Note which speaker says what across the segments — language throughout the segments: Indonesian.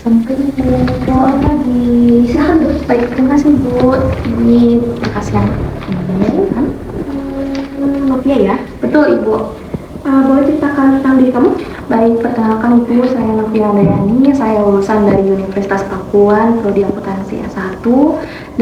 Speaker 1: Sampai Ibu lagi. Silahkan Bu. Baik, terima kasih Bu. Ini berkas yang ini kan?
Speaker 2: Novia ya?
Speaker 1: Betul Ibu.
Speaker 2: Boleh ceritakan tentang diri kamu?
Speaker 1: Baik, perkenalkan Ibu, saya Novia Handayani. Saya lulusan dari Universitas Pakuan, Prodi Akuntansi S1,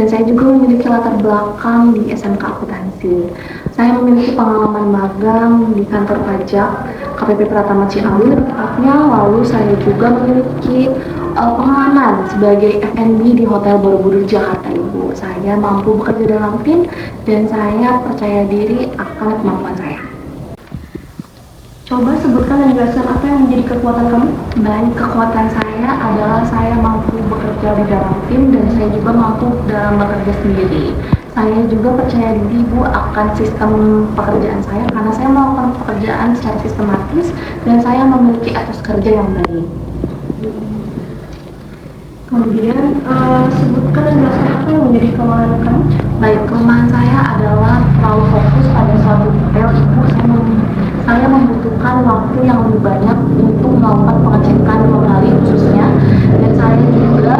Speaker 1: dan saya juga memiliki latar belakang di SMK Akuntansi. Saya memiliki pengalaman magang di kantor pajak KPP Pratama Ciawi, tepatnya. Lalu saya juga memiliki pengalaman sebagai F&B di Hotel Borobudur Jakarta Ibu. Saya mampu bekerja dalam tim dan saya percaya diri akan kemampuan saya.
Speaker 2: Coba sebutkan dan jelaskan apa yang menjadi kekuatan kamu.
Speaker 1: Baik, kekuatan saya adalah saya mampu bekerja di dalam tim dan saya juga mampu dalam bekerja sendiri. Saya juga percaya diri Bu akan sistem pekerjaan saya karena saya melakukan pekerjaan secara sistematis dan saya memiliki etos kerja yang baik.
Speaker 2: Kemudian sebutkan dan jelaskan apa yang menjadi kelemahan kamu.
Speaker 1: Baik, kelemahan saya adalah terlalu fokus pada suatu detail Ibu. Saya membutuhkan waktu yang lebih banyak untuk melakukan pengecekan kembali khususnya, dan saya juga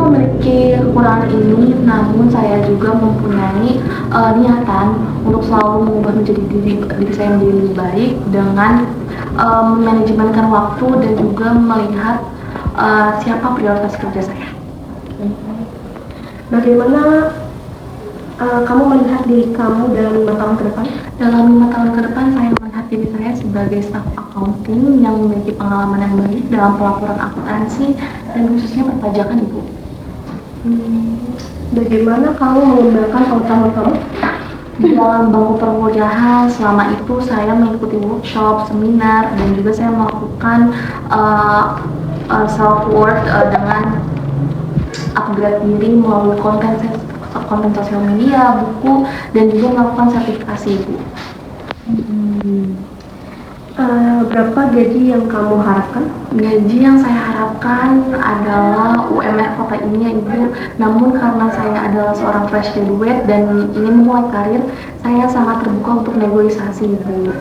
Speaker 1: memiliki kekurangan ini. Namun saya juga mempunyai niatan untuk selalu mengubah menjadi diri saya menjadi lebih baik dengan memanajemenkan waktu dan juga melihat siapa prioritas kerja saya.
Speaker 2: Bagaimana kamu melihat diri kamu dalam 5 tahun ke depan?
Speaker 1: Dalam 5 tahun ke depan, saya melihat diri saya sebagai staf accounting yang memiliki pengalaman yang baik dalam pelaporan akuntansi dan khususnya perpajakan Ibu.
Speaker 2: Bagaimana kamu mengembangkan pengetahuan kamu?
Speaker 1: Di dalam bangku perkuliahan, selama itu saya mengikuti workshop, seminar, dan juga saya melakukan self-work dengan upgrade diri melalui konten sosial media, buku, dan juga melakukan sertifikasi Ibu.
Speaker 2: Berapa gaji yang kamu harapkan?
Speaker 1: Gaji yang saya harapkan adalah UMR kota ini ya Ibu. Namun karena saya adalah seorang fresh graduate dan ingin memulai karir, saya sangat terbuka untuk negosiasi Ibu.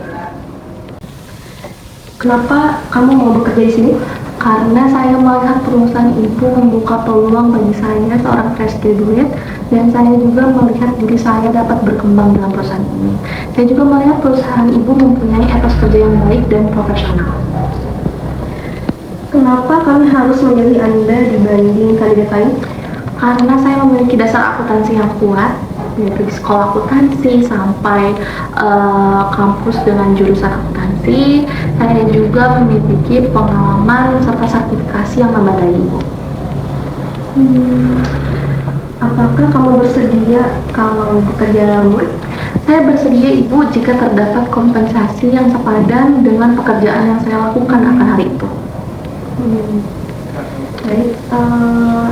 Speaker 2: Kenapa kamu mau bekerja di sini?
Speaker 1: Karena saya melihat perusahaan Ibu membuka peluang bagi saya seorang fresh graduate, dan saya juga melihat diri saya dapat berkembang dalam perusahaan ini. Saya juga melihat perusahaan Ibu mempunyai etos kerja yang baik dan profesional.
Speaker 2: Kenapa kami harus memilih Anda dibanding kandidat lain?
Speaker 1: Karena saya memiliki dasar akuntansi yang kuat, dari sekolah akuntansi sampai kampus dengan jurusan akuntansi. Saya juga memiliki pengalaman serta sertifikasi yang memadai Ibu.
Speaker 2: Apakah kamu bersedia kalau bekerja lembur?
Speaker 1: Saya bersedia Ibu jika terdapat kompensasi yang sepadan dengan pekerjaan yang saya lakukan akan hari itu.
Speaker 2: Baik,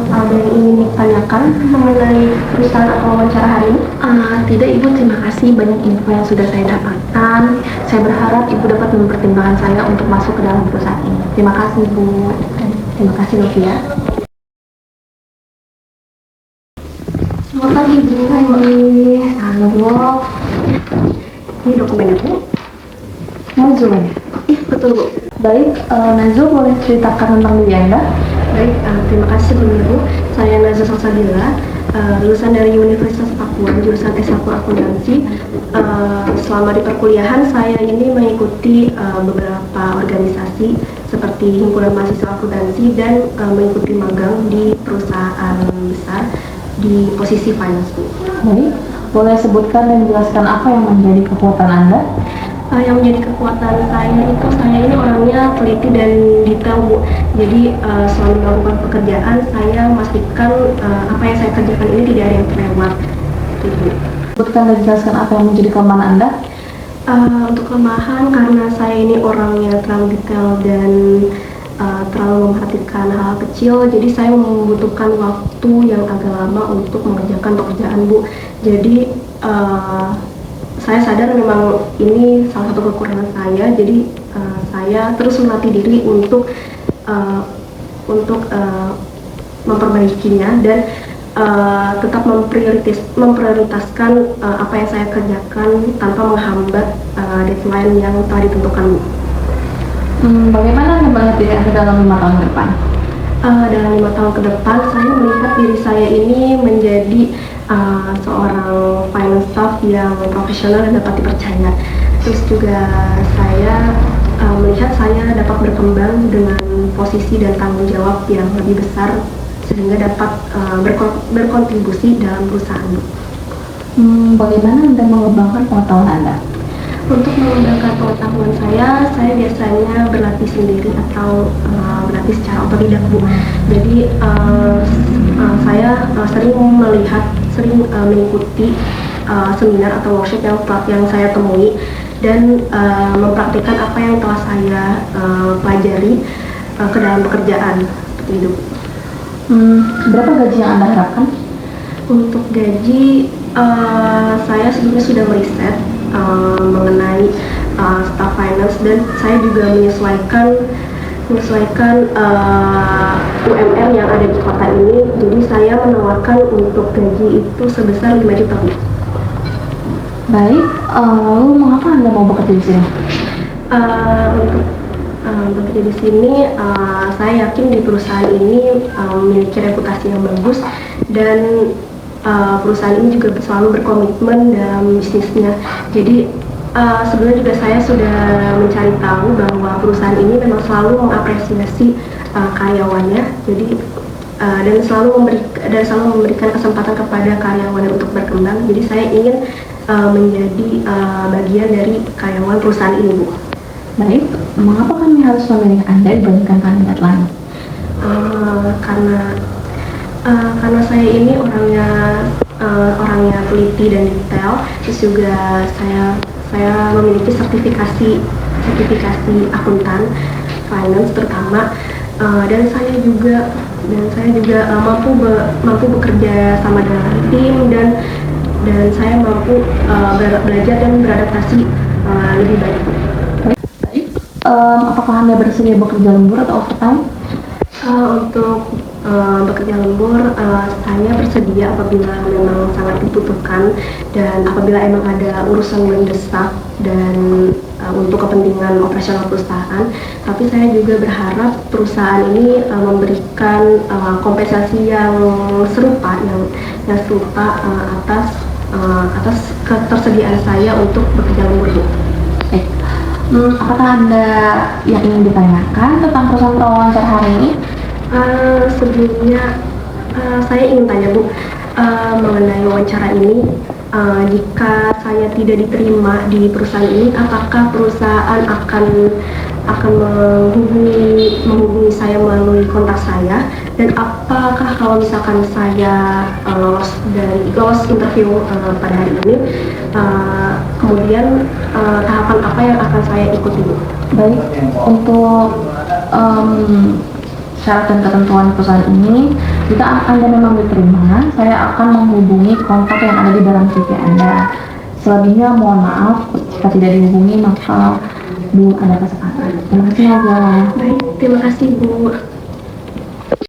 Speaker 2: ada yang ingin ditanyakan mengenai perusahaan atau wawancara hari ini?
Speaker 1: Tidak Ibu, terima kasih banyak info yang sudah saya dapatkan. Saya berharap Ibu dapat mempertimbangkan saya untuk masuk ke dalam perusahaan ini. Terima kasih Bu.
Speaker 2: Terima kasih Novia.
Speaker 1: Selamat pagi Bu. Halo.
Speaker 2: Ini dokumennya Bu.
Speaker 1: Nazul ya? Betul Bu. Baik, Nazul boleh ceritakan tentang diri Anda?
Speaker 2: Baik, terima kasih sebelumnya Bu. Saya Nazul Salsabila, lulusan dari Universitas Pakuan, jurusan S1 Akuntansi. Selama di perkuliahan saya ini mengikuti beberapa organisasi seperti Himpunan Mahasiswa Akuntansi dan mengikuti magang di perusahaan besar di posisi finance Bu.
Speaker 1: Baik, boleh sebutkan dan jelaskan apa yang menjadi kekuatan Anda?
Speaker 2: Yang menjadi kekuatan saya itu, saya ini orangnya teliti dan detail Bu. Jadi selalu melakukan pekerjaan, saya memastikan apa yang saya kerjakan ini tidak ada yang terlewat.
Speaker 1: Sebutkan dan jelaskan apa yang menjadi kelemahan Anda?
Speaker 2: Untuk kelemahan, karena saya ini orangnya terlalu detail dan terlalu memperhatikan hal kecil, jadi saya membutuhkan waktu yang agak lama untuk mengerjakan pekerjaan Bu. Jadi saya sadar memang ini salah satu kekurangan saya, jadi saya terus melatih diri untuk memperbaikinya dan tetap memprioritaskan apa yang saya kerjakan tanpa menghambat deadline yang telah ditentukan.
Speaker 1: Bagaimana Anda melihat diri Anda dalam 5 tahun ke depan?
Speaker 2: Dalam 5 tahun ke depan, saya melihat diri saya ini menjadi seorang finance staff yang profesional dan dapat dipercaya. Terus juga saya melihat saya dapat berkembang dengan posisi dan tanggung jawab yang lebih besar sehingga dapat berkontribusi dalam perusahaan.
Speaker 1: Bagaimana Anda mengembangkan pengetahuan Anda?
Speaker 2: Untuk mengembangkan pengetahuan saya biasanya berlatih sendiri atau berlatih secara otodidak, Bu. Jadi saya sering mengikuti seminar atau workshop yang saya temui dan mempraktikkan apa yang telah saya pelajari ke dalam pekerjaan seperti itu.
Speaker 1: Berapa gaji yang Anda harapkan?
Speaker 2: Untuk gaji, saya sebelumnya sudah meriset mengenai staff finance dan saya juga menyesuaikan UMR yang ada di kota ini. Jadi saya menawarkan untuk gaji itu sebesar 5 juta.
Speaker 1: Baik, lalu mengapa Anda mau bekerja di sini?
Speaker 2: Untuk bekerja di sini, saya yakin di perusahaan ini memiliki reputasi yang bagus dan perusahaan ini juga selalu berkomitmen dalam bisnisnya. Jadi sebelumnya juga saya sudah mencari tahu bahwa perusahaan ini memang selalu mengapresiasi karyawannya. Jadi dan selalu memberikan kesempatan kepada karyawannya untuk berkembang. Jadi saya ingin menjadi bagian dari karyawan perusahaan ini, Bu.
Speaker 1: Baik, mengapa kami harus memilih Anda dibandingkan kandidat lain?
Speaker 2: Karena saya ini orangnya teliti dan detail, terus juga saya memiliki sertifikasi akuntan finance terutama, dan saya juga mampu bekerja sama dengan tim dan saya mampu belajar dan beradaptasi lebih baik.
Speaker 1: Baik, apakah Anda bersedia bekerja lembur atau overtime?
Speaker 2: Untuk bekerja lembur, saya bersedia apabila memang sangat dibutuhkan dan apabila emang ada urusan mendesak dan untuk kepentingan operasional perusahaan. Tapi saya juga berharap perusahaan ini memberikan kompensasi yang serupa atas ketersediaan saya untuk bekerja lembur.
Speaker 1: Baik, apakah Anda yang ingin ditanyakan tentang perusahaan terwawancara hari ini?
Speaker 2: Sebelumnya saya ingin tanya, Bu, mengenai wawancara ini. Jika saya tidak diterima di perusahaan ini, apakah perusahaan akan menghubungi saya melalui kontak saya? Dan apakah kalau misalkan saya lolos interview pada hari ini, kemudian tahapan apa yang akan saya ikuti, Bu?
Speaker 1: Baik, untuk syarat dan ketentuan perusahaan ini, jika Anda memang diterima, saya akan menghubungi kontak yang ada di dalam CV Anda. Selebihnya mohon maaf jika tidak dihubungi, maka belum ada kesempatan. Terima kasih, Nadia.
Speaker 2: Baik, terima kasih, Bu.